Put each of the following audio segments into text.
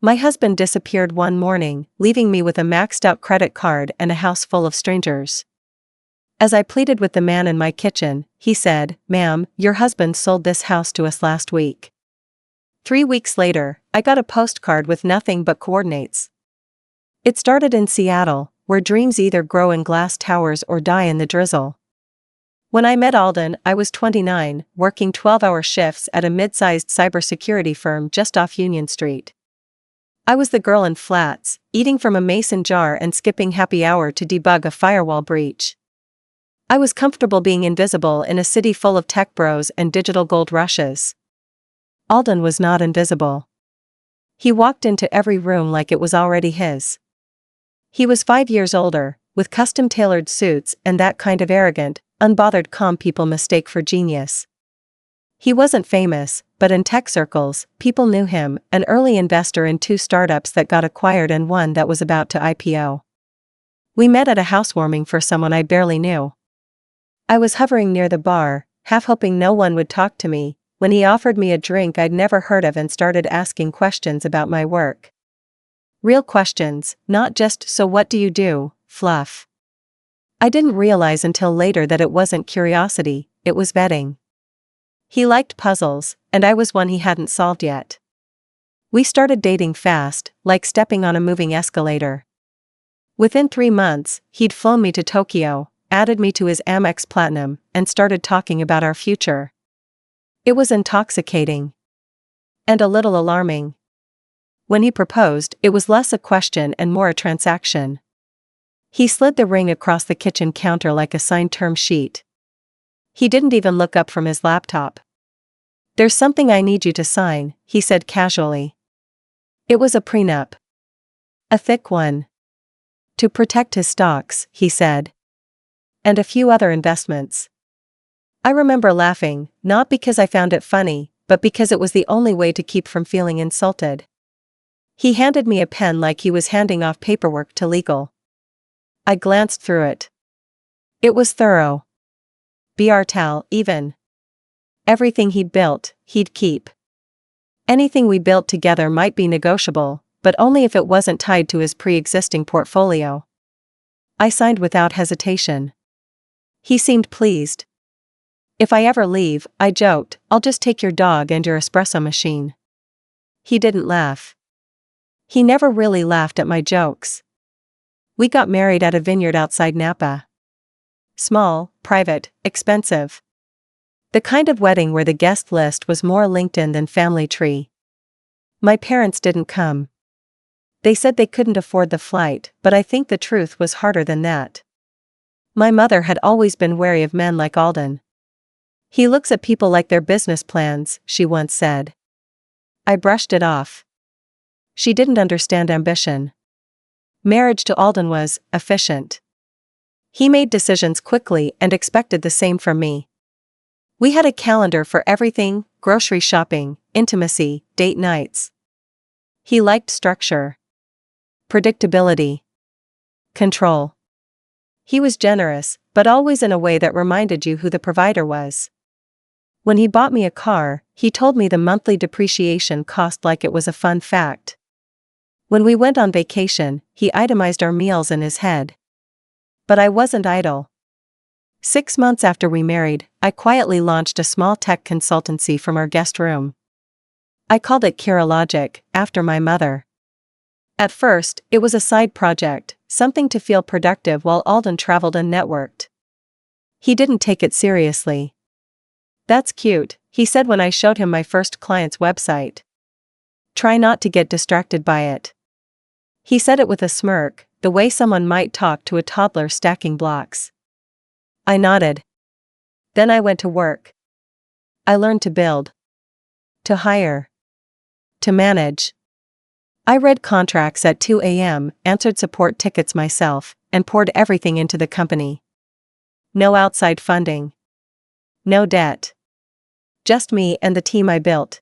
My husband disappeared one morning, leaving me with a maxed-out credit card and a house full of strangers. As I pleaded with the man in my kitchen, he said, "Ma'am, your husband sold this house to us last week." 3 weeks later, I got a postcard with nothing but coordinates. It started in Seattle, where dreams either grow in glass towers or die in the drizzle. When I met Alden, I was 29, working 12-hour shifts at a mid-sized cybersecurity firm just off Union Street. I was the girl in flats, eating from a mason jar and skipping happy hour to debug a firewall breach. I was comfortable being invisible in a city full of tech bros and digital gold rushes. Alden was not invisible. He walked into every room like it was already his. He was 5 years older, with custom-tailored suits and that kind of arrogant, unbothered calm people mistake for genius. He wasn't famous, but in tech circles, people knew him, an early investor in 2 startups that got acquired and one that was about to IPO. We met at a housewarming for someone I barely knew. I was hovering near the bar, half hoping no one would talk to me, when he offered me a drink I'd never heard of and started asking questions about my work. Real questions, not just "so what do you do?" fluff. I didn't realize until later that it wasn't curiosity, it was vetting. He liked puzzles, and I was one he hadn't solved yet. We started dating fast, like stepping on a moving escalator. Within 3 months, he'd flown me to Tokyo, added me to his Amex Platinum, and started talking about our future. It was intoxicating. And a little alarming. When he proposed, it was less a question and more a transaction. He slid the ring across the kitchen counter like a signed term sheet. He didn't even look up from his laptop. "There's something I need you to sign," he said casually. It was a prenup. A thick one. To protect his stocks, he said. And a few other investments. I remember laughing, not because I found it funny, but because it was the only way to keep from feeling insulted. He handed me a pen like he was handing off paperwork to legal. I glanced through it. It was thorough. Br even. Everything he'd built, he'd keep. Anything we built together might be negotiable, but only if it wasn't tied to his pre-existing portfolio. I signed without hesitation. He seemed pleased. "If I ever leave," I joked, "I'll just take your dog and your espresso machine." He didn't laugh. He never really laughed at my jokes. We got married at a vineyard outside Napa. Small, private, expensive. The kind of wedding where the guest list was more LinkedIn than family tree. My parents didn't come. They said they couldn't afford the flight, but I think the truth was harder than that. My mother had always been wary of men like Alden. "He looks at people like their business plans," she once said. I brushed it off. She didn't understand ambition. Marriage to Alden was efficient. He made decisions quickly and expected the same from me. We had a calendar for everything: grocery shopping, intimacy, date nights. He liked structure. Predictability. Control. He was generous, but always in a way that reminded you who the provider was. When he bought me a car, he told me the monthly depreciation cost like it was a fun fact. When we went on vacation, he itemized our meals in his head. But I wasn't idle. 6 months after we married, I quietly launched a small tech consultancy from our guest room. I called it Kira Logic, after my mother. At first, it was a side project, something to feel productive while Alden traveled and networked. He didn't take it seriously. "That's cute," he said when I showed him my first client's website. "Try not to get distracted by it." He said it with a smirk, the way someone might talk to a toddler stacking blocks. I nodded. Then I went to work. I learned to build. To hire. To manage. I read contracts at 2 a.m., answered support tickets myself, and poured everything into the company. No outside funding. No debt. Just me and the team I built.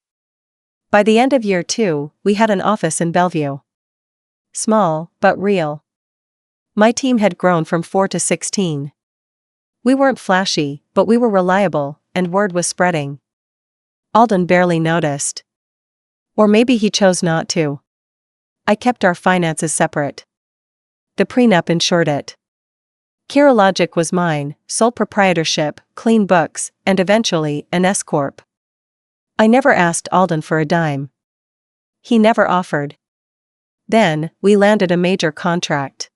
By the end of year 2, we had an office in Bellevue. Small, but real. My team had grown from 4 to 16. We weren't flashy, but we were reliable, and word was spreading. Alden barely noticed. Or maybe he chose not to. I kept our finances separate. The prenup ensured it. Logic was mine, sole proprietorship, clean books, and eventually, an S-corp. I never asked Alden for a dime. He never offered. Then, we landed a major contract.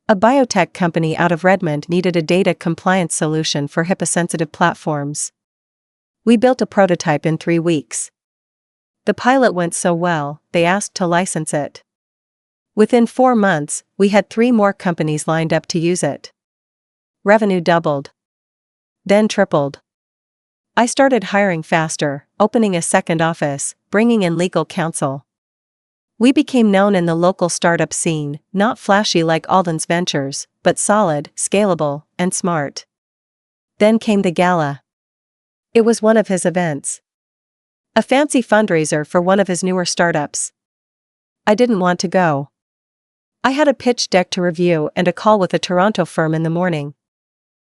A biotech company out of Redmond needed a data compliance solution for HIPAA-sensitive platforms. We built a prototype in 3 weeks. The pilot went so well, they asked to license it. Within 4 months, we had 3 more companies lined up to use it. Revenue doubled. Then tripled. I started hiring faster, opening a second office, bringing in legal counsel. We became known in the local startup scene, not flashy like Alden's ventures, but solid, scalable, and smart. Then came the gala. It was one of his events. A fancy fundraiser for one of his newer startups. I didn't want to go. I had a pitch deck to review and a call with a Toronto firm in the morning.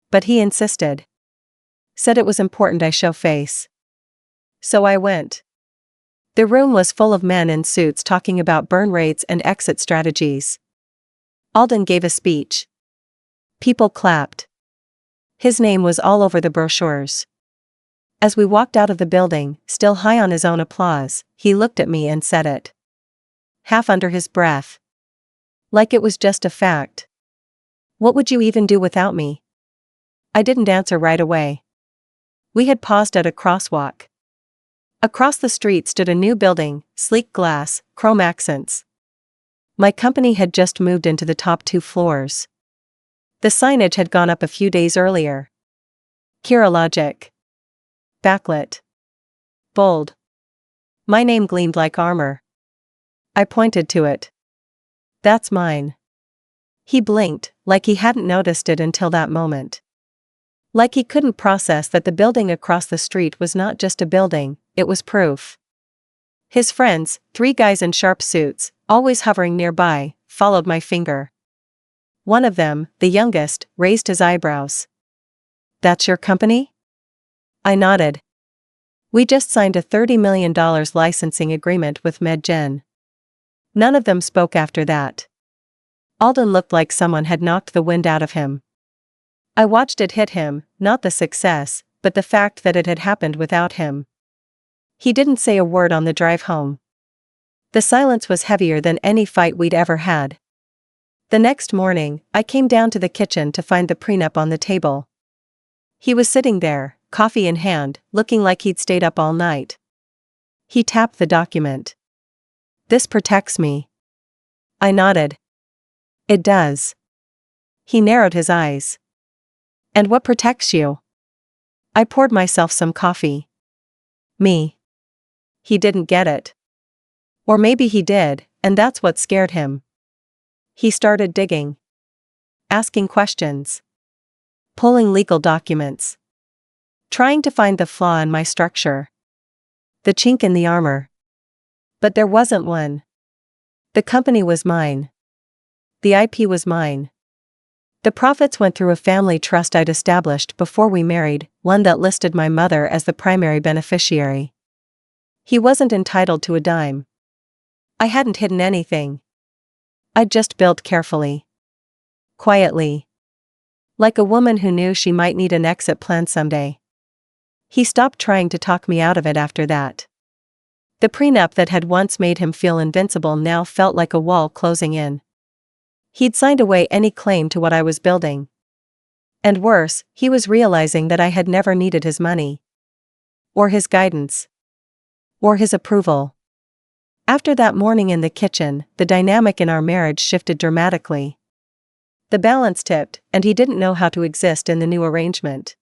But he insisted. Said it was important I show face. So I went. The room was full of men in suits talking about burn rates and exit strategies. Alden gave a speech. People clapped. His name was all over the brochures. As we walked out of the building, still high on his own applause, he looked at me and said it. Half under his breath. Like it was just a fact. What would you even do without me? I didn't answer right away. We had paused at a crosswalk. Across the street stood a new building, sleek glass, chrome accents. My company had just moved into the top 2 floors. The signage had gone up a few days earlier. Logic. Backlit. Bold. My name gleamed like armor. I pointed to it. That's mine. He blinked, like he hadn't noticed it until that moment. Like he couldn't process that the building across the street was not just a building, it was proof. His friends, 3 guys in sharp suits, always hovering nearby, followed my finger. One of them, the youngest, raised his eyebrows. That's your company? I nodded. We just signed a $30 million licensing agreement with MedGen. None of them spoke after that. Alden looked like someone had knocked the wind out of him. I watched it hit him, not the success, but the fact that it had happened without him. He didn't say a word on the drive home. The silence was heavier than any fight we'd ever had. The next morning, I came down to the kitchen to find the prenup on the table. He was sitting there, coffee in hand, looking like he'd stayed up all night. He tapped the document. This protects me. I nodded. It does. He narrowed his eyes. And what protects you? I poured myself some coffee. Me. He didn't get it. Or maybe he did, and that's what scared him. He started digging. Asking questions. Pulling legal documents. Trying to find the flaw in my structure. The chink in the armor. But there wasn't one. The company was mine. The IP was mine. The profits went through a family trust I'd established before we married, one that listed my mother as the primary beneficiary. He wasn't entitled to a dime. I hadn't hidden anything. I'd just built carefully. Quietly. Like a woman who knew she might need an exit plan someday. He stopped trying to talk me out of it after that. The prenup that had once made him feel invincible now felt like a wall closing in. He'd signed away any claim to what I was building. And worse, he was realizing that I had never needed his money. Or his guidance. Or his approval. After that morning in the kitchen, the dynamic in our marriage shifted dramatically. The balance tipped, and he didn't know how to exist in the new arrangement.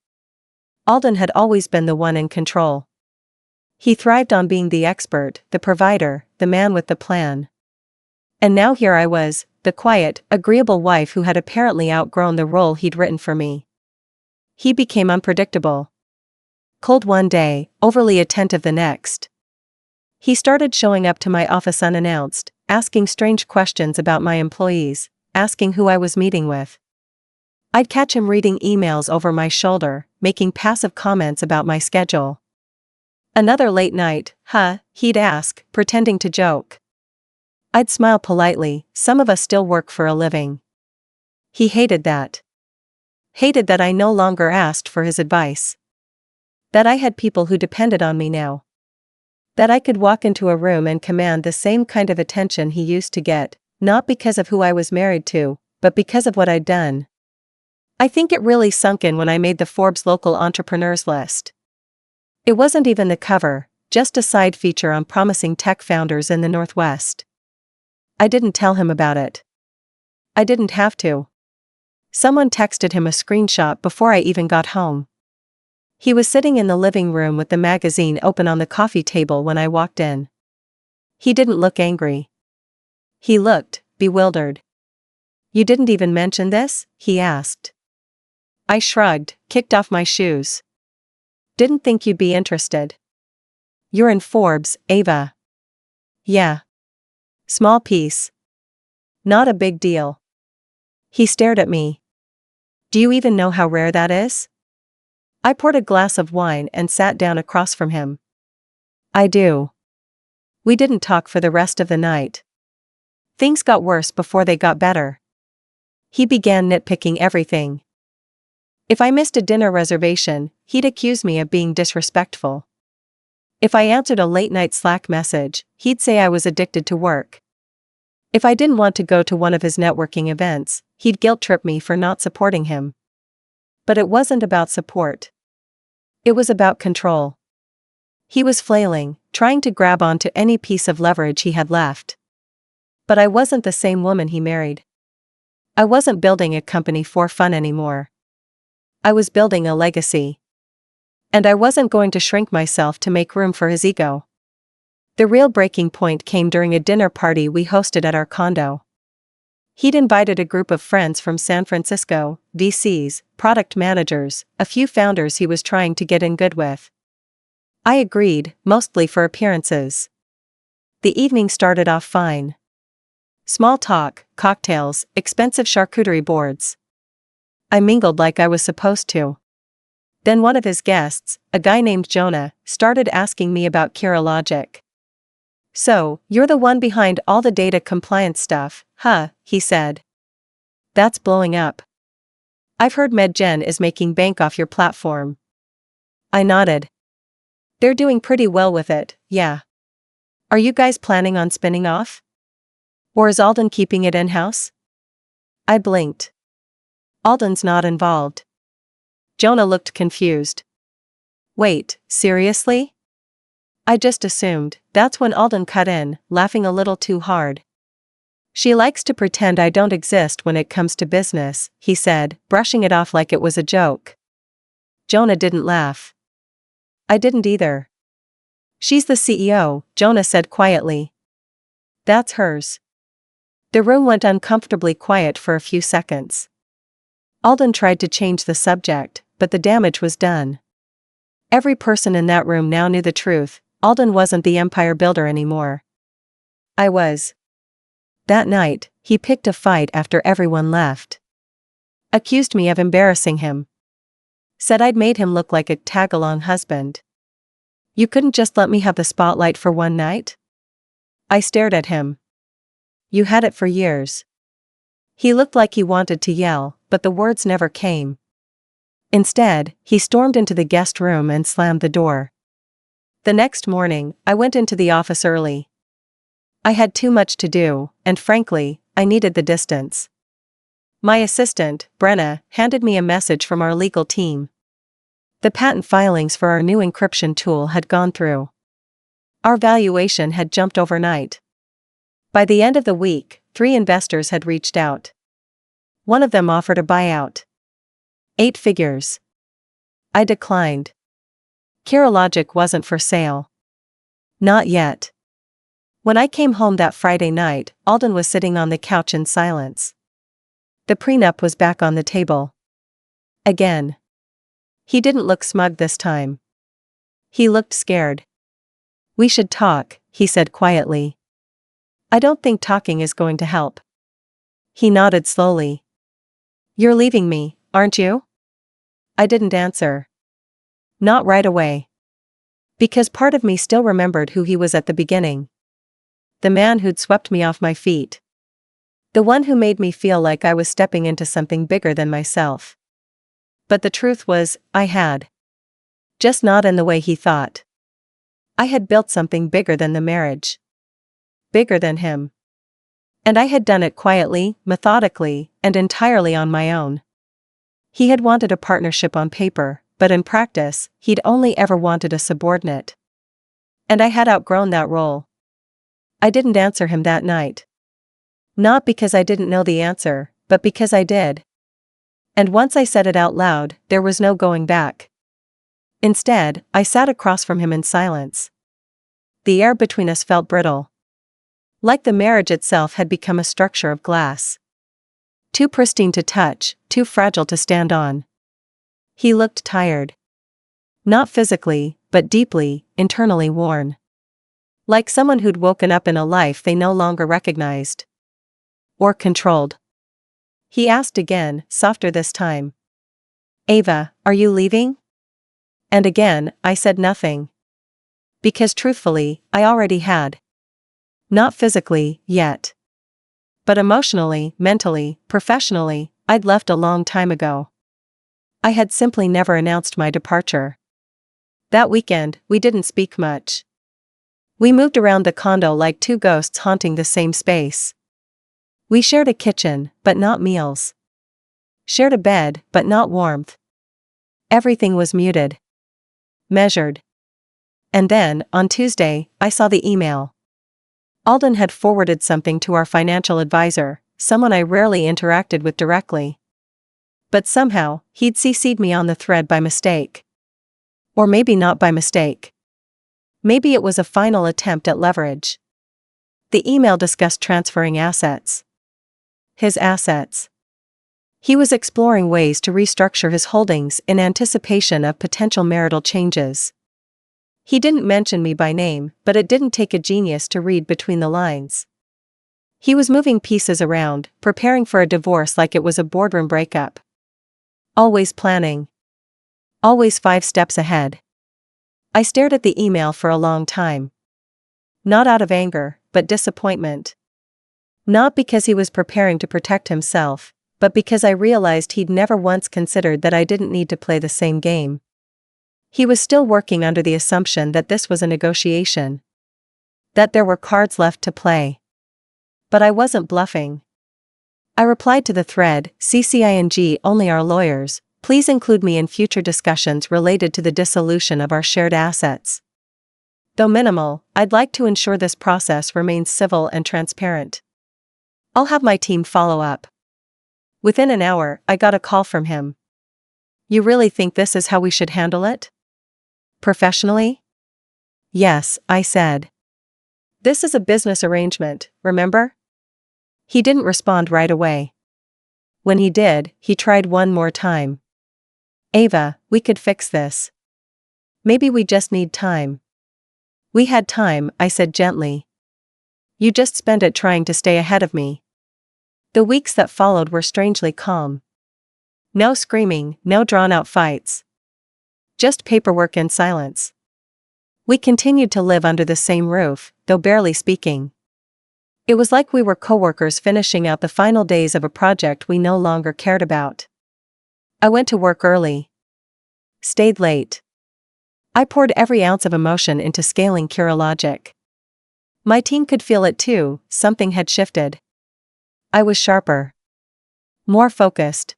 Alden had always been the one in control. He thrived on being the expert, the provider, the man with the plan. And now here I was, the quiet, agreeable wife who had apparently outgrown the role he'd written for me. He became unpredictable. Cold one day, overly attentive the next. He started showing up to my office unannounced, asking strange questions about my employees, asking who I was meeting with. I'd catch him reading emails over my shoulder, making passive comments about my schedule. Another late night, he'd ask, pretending to joke. I'd smile politely, some of us still work for a living. He hated that. Hated that I no longer asked for his advice. That I had people who depended on me now. That I could walk into a room and command the same kind of attention he used to get, not because of who I was married to, but because of what I'd done. I think it really sunk in when I made the Forbes local entrepreneurs list. It wasn't even the cover, just a side feature on promising tech founders in the Northwest. I didn't tell him about it. I didn't have to. Someone texted him a screenshot before I even got home. He was sitting in the living room with the magazine open on the coffee table when I walked in. He didn't look angry. He looked bewildered. "You didn't even mention this?" he asked. I shrugged, kicked off my shoes. "Didn't think you'd be interested." "You're in Forbes, Ava." "Yeah. Small piece. Not a big deal." He stared at me. "Do you even know how rare that is?" I poured a glass of wine and sat down across from him. "I do." We didn't talk for the rest of the night. Things got worse before they got better. He began nitpicking everything. If I missed a dinner reservation, he'd accuse me of being disrespectful. If I answered a late-night Slack message, he'd say I was addicted to work. If I didn't want to go to one of his networking events, he'd guilt-trip me for not supporting him. But it wasn't about support. It was about control. He was flailing, trying to grab onto any piece of leverage he had left. But I wasn't the same woman he married. I wasn't building a company for fun anymore. I was building a legacy. And I wasn't going to shrink myself to make room for his ego. The real breaking point came during a dinner party we hosted at our condo. He'd invited a group of friends from San Francisco, VCs, product managers, a few founders he was trying to get in good with. I agreed, mostly for appearances. The evening started off fine. Small talk, cocktails, expensive charcuterie boards. I mingled like I was supposed to. Then one of his guests, a guy named Jonah, started asking me about Logic. "So, you're the one behind all the data compliance stuff, huh?" he said. "That's blowing up. I've heard MedGen is making bank off your platform." I nodded. "They're doing pretty well with it, yeah. Are you guys planning on spinning off? Or is Alden keeping it in-house?" I blinked. "Alden's not involved." Jonah looked confused. "Wait, seriously?" I just assumed. That's when Alden cut in, laughing a little too hard. "She likes to pretend I don't exist when it comes to business," he said, brushing it off like it was a joke. Jonah didn't laugh. I didn't either. "She's the CEO," Jonah said quietly. "That's hers." The room went uncomfortably quiet for a few seconds. Alden tried to change the subject, but the damage was done. Every person in that room now knew the truth. Alden wasn't the empire builder anymore. I was. That night, he picked a fight after everyone left. Accused me of embarrassing him. Said I'd made him look like a tag-along husband. "You couldn't just let me have the spotlight for one night?" I stared at him. "You had it for years." He looked like he wanted to yell, but the words never came. Instead, he stormed into the guest room and slammed the door. The next morning, I went into the office early. I had too much to do, and frankly, I needed the distance. My assistant, Brenna, handed me a message from our legal team. The patent filings for our new encryption tool had gone through. Our valuation had jumped overnight. By the end of the week, 3 investors had reached out. One of them offered a buyout. 8 figures. I declined. Logic wasn't for sale. Not yet. When I came home that Friday night, Alden was sitting on the couch in silence. The prenup was back on the table. Again. He didn't look smug this time. He looked scared. "We should talk," he said quietly. "I don't think talking is going to help." He nodded slowly. "You're leaving me, aren't you?" I didn't answer. Not right away. Because part of me still remembered who he was at the beginning. the man who'd swept me off my feet. The one who made me feel like I was stepping into something bigger than myself. But the truth was, I had. Just not in the way he thought. I had built something bigger than the marriage. Bigger than him. And I had done it quietly, methodically, and entirely on my own. He had wanted a partnership on paper, but in practice, he'd only ever wanted a subordinate. And I had outgrown that role. I didn't answer him that night. Not because I didn't know the answer, but because I did. And once I said it out loud, there was no going back. Instead, I sat across from him in silence. The air between us felt brittle. Like the marriage itself had become a structure of glass. Too pristine to touch, too fragile to stand on. He looked tired. Not physically, but deeply, internally worn. Like someone who'd woken up in a life they no longer recognized. Or controlled. He asked again, softer this time. Ava, are you leaving? And again, I said nothing. Because truthfully, I already had. Not physically, yet. But emotionally, mentally, professionally, I'd left a long time ago. I had simply never announced my departure. That weekend, we didn't speak much. We moved around the condo like two ghosts haunting the same space. We shared a kitchen, but not meals. Shared a bed, but not warmth. Everything was muted. Measured. And then, on Tuesday, I saw the email. Alden had forwarded something to our financial advisor, someone I rarely interacted with directly. But somehow, he'd CC'd me on the thread by mistake. Or maybe not by mistake. Maybe it was a final attempt at leverage. The email discussed transferring assets. His assets. He was exploring ways to restructure his holdings in anticipation of potential marital changes. He didn't mention me by name, but it didn't take a genius to read between the lines. He was moving pieces around, preparing for a divorce like it was a boardroom breakup. Always planning. Always 5 steps ahead. I stared at the email for a long time. Not out of anger, but disappointment. Not because he was preparing to protect himself, but because I realized he'd never once considered that I didn't need to play the same game. He was still working under the assumption that this was a negotiation. That there were cards left to play. But I wasn't bluffing. I replied to the thread, CCING only our lawyers, please include me in future discussions related to the dissolution of our shared assets. Though minimal, I'd like to ensure this process remains civil and transparent. I'll have my team follow up. Within an hour, I got a call from him. You really think this is how we should handle it? Professionally? Yes, I said. This is a business arrangement, remember? He didn't respond right away. When he did, he tried one more time. Ava, we could fix this. Maybe we just need time. We had time, I said gently. You just spent it trying to stay ahead of me. The weeks that followed were strangely calm. No screaming, no drawn-out fights. Just paperwork and silence. We continued to live under the same roof, though barely speaking. It was like we were coworkers finishing out the final days of a project we no longer cared about. I went to work early. Stayed late. I poured every ounce of emotion into scaling Curologic. My team could feel it too, something had shifted. I was sharper. More focused.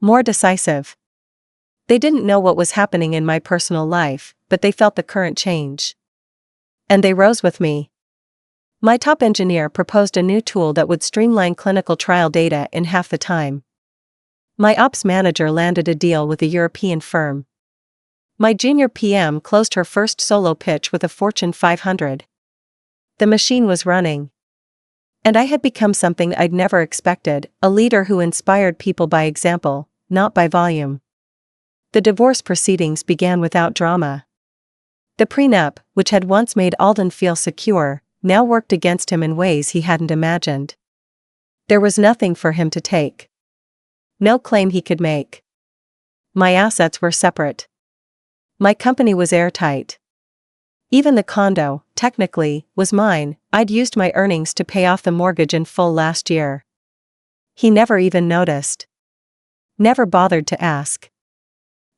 More decisive. They didn't know what was happening in my personal life, but they felt the current change. And they rose with me. My top engineer proposed a new tool that would streamline clinical trial data in half the time. My ops manager landed a deal with a European firm. My junior PM closed her first solo pitch with a Fortune 500. The machine was running. And I had become something I'd never expected, a leader who inspired people by example, not by volume. The divorce proceedings began without drama. The prenup, which had once made Alden feel secure, now worked against him in ways he hadn't imagined. There was nothing for him to take. No claim he could make. My assets were separate. My company was airtight. Even the condo, technically, was mine. I'd used my earnings to pay off the mortgage in full last year. He never even noticed. Never bothered to ask.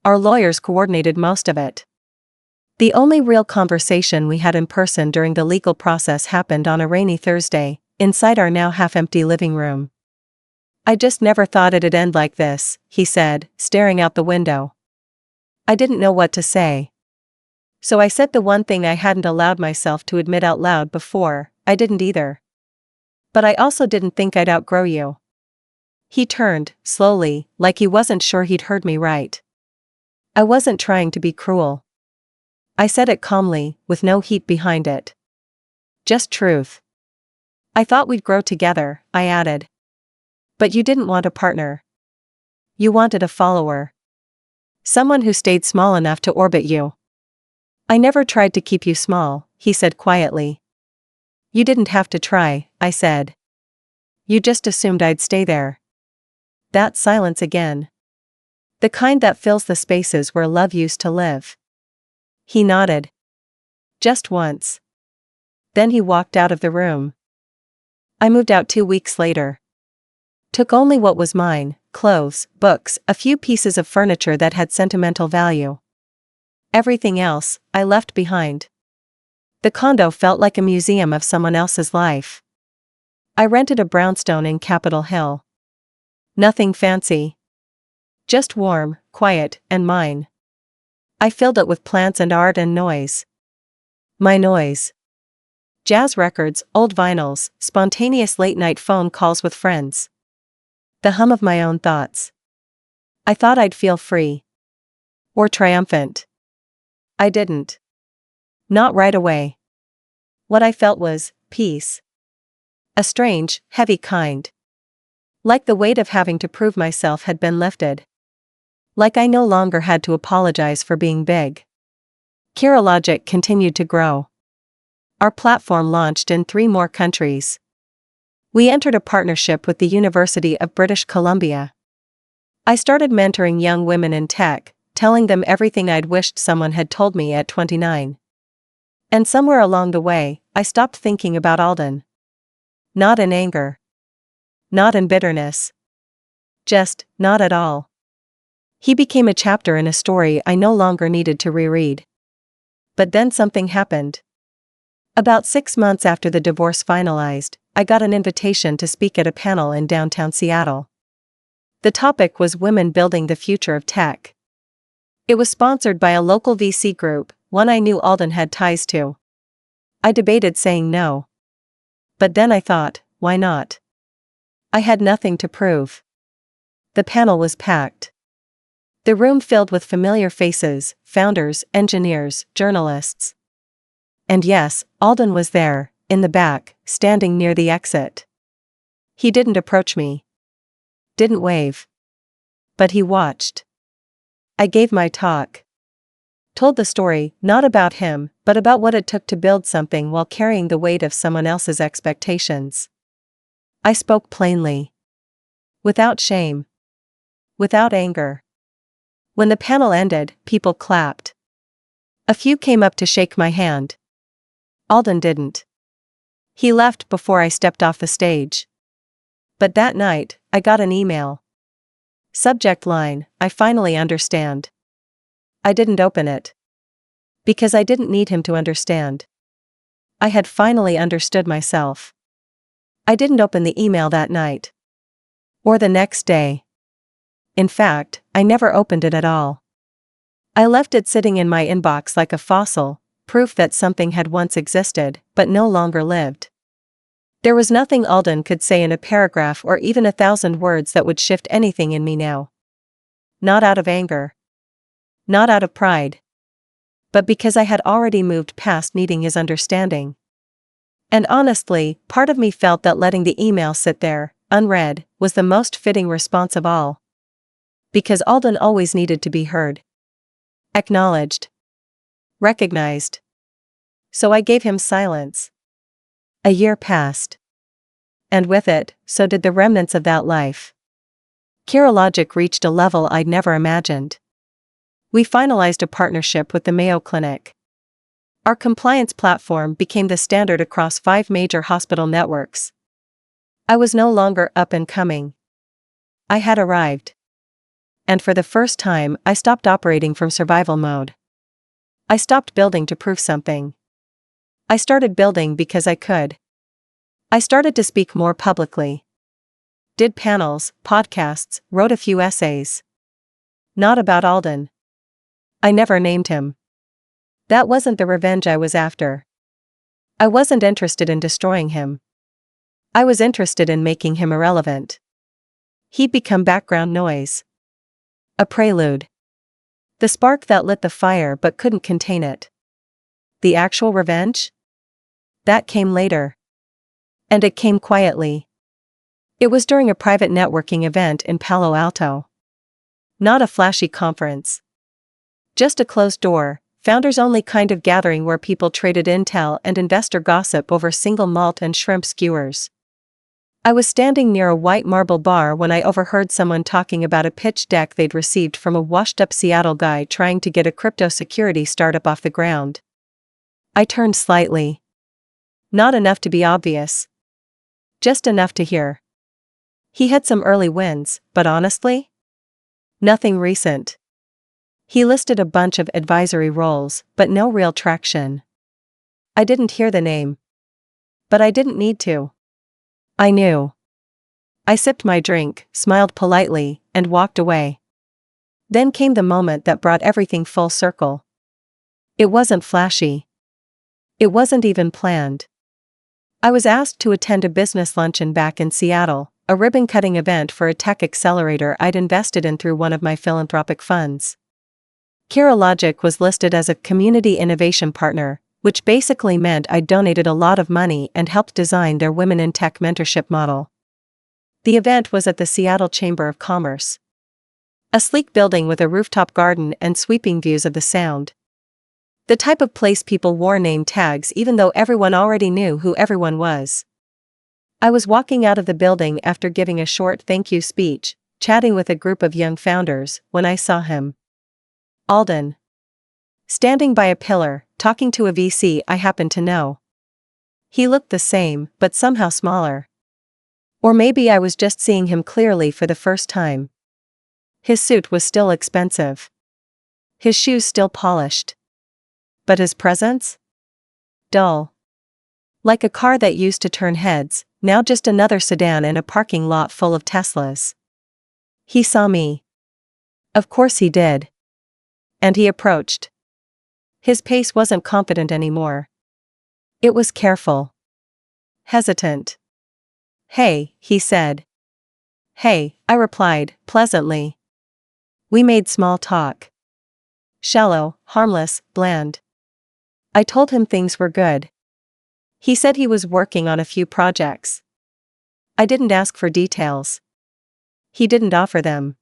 Our lawyers coordinated most of it. The only real conversation we had in person during the legal process happened on a rainy Thursday, inside our now half-empty living room. "I just never thought it'd end like this," he said, staring out the window. I didn't know what to say. So I said the one thing I hadn't allowed myself to admit out loud before: I didn't either. But I also didn't think I'd outgrow you. He turned, slowly, like he wasn't sure he'd heard me right. I wasn't trying to be cruel. I said it calmly, with no heat behind it. Just truth. "I thought we'd grow together," I added. "But you didn't want a partner. You wanted a follower. Someone who stayed small enough to orbit you." "I never tried to keep you small," he said quietly. "You didn't have to try," I said. "You just assumed I'd stay there." That silence again. The kind that fills the spaces where love used to live. He nodded. "Just once." Then he walked out of the room. I moved out 2 weeks later. Took only what was mine: clothes, books, a few pieces of furniture that had sentimental value. Everything else, I left behind. The condo felt like a museum of someone else's life. I rented a brownstone in Capitol Hill. Nothing fancy. Just warm, quiet, and mine. I filled it with plants and art and noise. My noise. Jazz records, old vinyls, spontaneous late-night phone calls with friends. The hum of my own thoughts. I thought I'd feel free. Or triumphant. I didn't. Not right away. What I felt was peace. A strange, heavy kind. Like the weight of having to prove myself had been lifted. Like I no longer had to apologize for being big. Logic continued to grow. Our platform launched in 3 more countries. We entered a partnership with the University of British Columbia. I started mentoring young women in tech, telling them everything I'd wished someone had told me at 29. And somewhere along the way, I stopped thinking about Alden. Not in anger. Not in bitterness. Just, not at all. He became a chapter in a story I no longer needed to reread. But then something happened. About 6 months after the divorce finalized, I got an invitation to speak at a panel in downtown Seattle. The topic was women building the future of tech. It was sponsored by a local VC group, one I knew Alden had ties to. I debated saying no. But then I thought, why not? I had nothing to prove. The panel was packed. The room filled with familiar faces: founders, engineers, journalists. And yes, Alden was there, in the back, standing near the exit. He didn't approach me. Didn't wave. But he watched. I gave my talk. Told the story, not about him, but about what it took to build something while carrying the weight of someone else's expectations. I spoke plainly. Without shame. Without anger. When the panel ended, people clapped. A few came up to shake my hand. Alden didn't. He left before I stepped off the stage. But that night, I got an email. Subject line: "I finally understand." I didn't open it. Because I didn't need him to understand. I had finally understood myself. I didn't open the email that night. Or the next day. In fact, I never opened it at all. I left it sitting in my inbox like a fossil, proof that something had once existed, but no longer lived. There was nothing Alden could say in a paragraph or even 1,000 words that would shift anything in me now. Not out of anger. Not out of pride. But because I had already moved past needing his understanding. And honestly, part of me felt that letting the email sit there, unread, was the most fitting response of all. Because Alden always needed to be heard. Acknowledged. Recognized. So I gave him silence. A year passed. And with it, so did the remnants of that life. Logic reached a level I'd never imagined. We finalized a partnership with the Mayo Clinic. Our compliance platform became the standard across 5 major hospital networks. I was no longer up and coming. I had arrived. And for the first time, I stopped operating from survival mode. I stopped building to prove something. I started building because I could. I started to speak more publicly. Did panels, podcasts, wrote a few essays. Not about Alden. I never named him. That wasn't the revenge I was after. I wasn't interested in destroying him. I was interested in making him irrelevant. He'd become background noise. A prelude. The spark that lit the fire but couldn't contain it. The actual revenge? That came later. And it came quietly. It was during a private networking event in Palo Alto. Not a flashy conference. Just a closed door, founders-only kind of gathering where people traded intel and investor gossip over single malt and shrimp skewers. I was standing near a white marble bar when I overheard someone talking about a pitch deck they'd received from a washed-up Seattle guy trying to get a crypto security startup off the ground. I turned slightly. Not enough to be obvious. Just enough to hear. He had some early wins, but honestly? Nothing recent. He listed a bunch of advisory roles, but no real traction. I didn't hear the name. But I didn't need to. I knew. I sipped my drink, smiled politely, and walked away. Then came the moment that brought everything full circle. It wasn't flashy. It wasn't even planned. I was asked to attend a business luncheon back in Seattle, a ribbon-cutting event for a tech accelerator I'd invested in through one of my philanthropic funds. Logic was listed as a community innovation partner, which basically meant I donated a lot of money and helped design their Women in Tech mentorship model. The event was at the Seattle Chamber of Commerce. A sleek building with a rooftop garden and sweeping views of the Sound. The type of place people wore name tags even though everyone already knew who everyone was. I was walking out of the building after giving a short thank you speech, chatting with a group of young founders, when I saw him. Alden. Standing by a pillar, talking to a VC I happened to know. He looked the same, but somehow smaller. Or maybe I was just seeing him clearly for the first time. His suit was still expensive. His shoes still polished. But his presence? Dull. Like a car that used to turn heads, now just another sedan in a parking lot full of Teslas. He saw me. Of course he did. And he approached. His pace wasn't confident anymore. It was careful. Hesitant. "Hey," he said. "Hey," I replied, pleasantly. We made small talk. Shallow, harmless, bland. I told him things were good. He said he was working on a few projects. I didn't ask for details. He didn't offer them.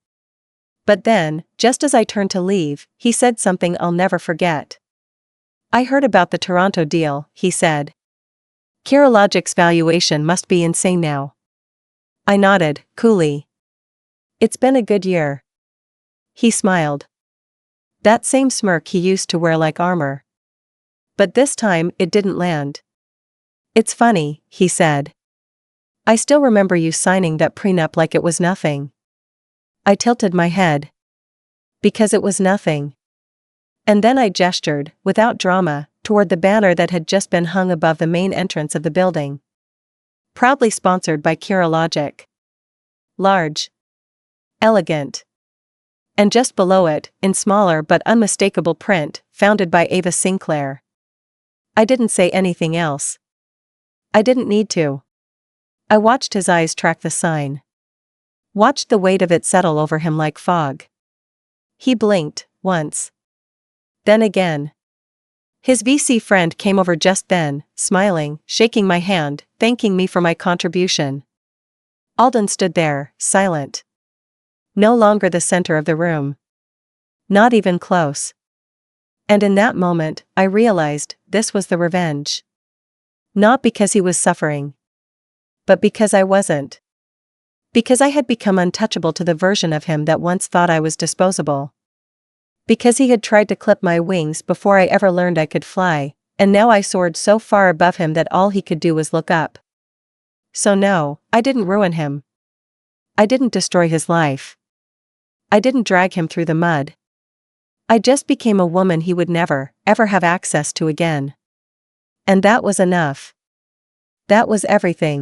But then, just as I turned to leave, he said something I'll never forget. "I heard about the Toronto deal," he said. "Logic's valuation must be insane now." I nodded, coolly. "It's been a good year." He smiled. That same smirk he used to wear like armor. But this time, it didn't land. "It's funny," he said. "I still remember you signing that prenup like it was nothing." I tilted my head. Because it was nothing. And then I gestured, without drama, toward the banner that had just been hung above the main entrance of the building. Proudly sponsored by Logic. Large. Elegant. And just below it, in smaller but unmistakable print, founded by Ava Sinclair. I didn't say anything else. I didn't need to. I watched his eyes track the sign. Watched the weight of it settle over him like fog. He blinked, once. Then again. His VC friend came over just then, smiling, shaking my hand, thanking me for my contribution. Alden stood there, silent. No longer the center of the room. Not even close. And in that moment, I realized, this was the revenge. Not because he was suffering. But because I wasn't. Because I had become untouchable to the version of him that once thought I was disposable. Because he had tried to clip my wings before I ever learned I could fly, And now I soared so far above him that all he could do was look up. So no, I didn't ruin him. I didn't destroy his life. I didn't drag him through the mud. I just became a woman he would never, ever have access to again. And that was enough. That was everything.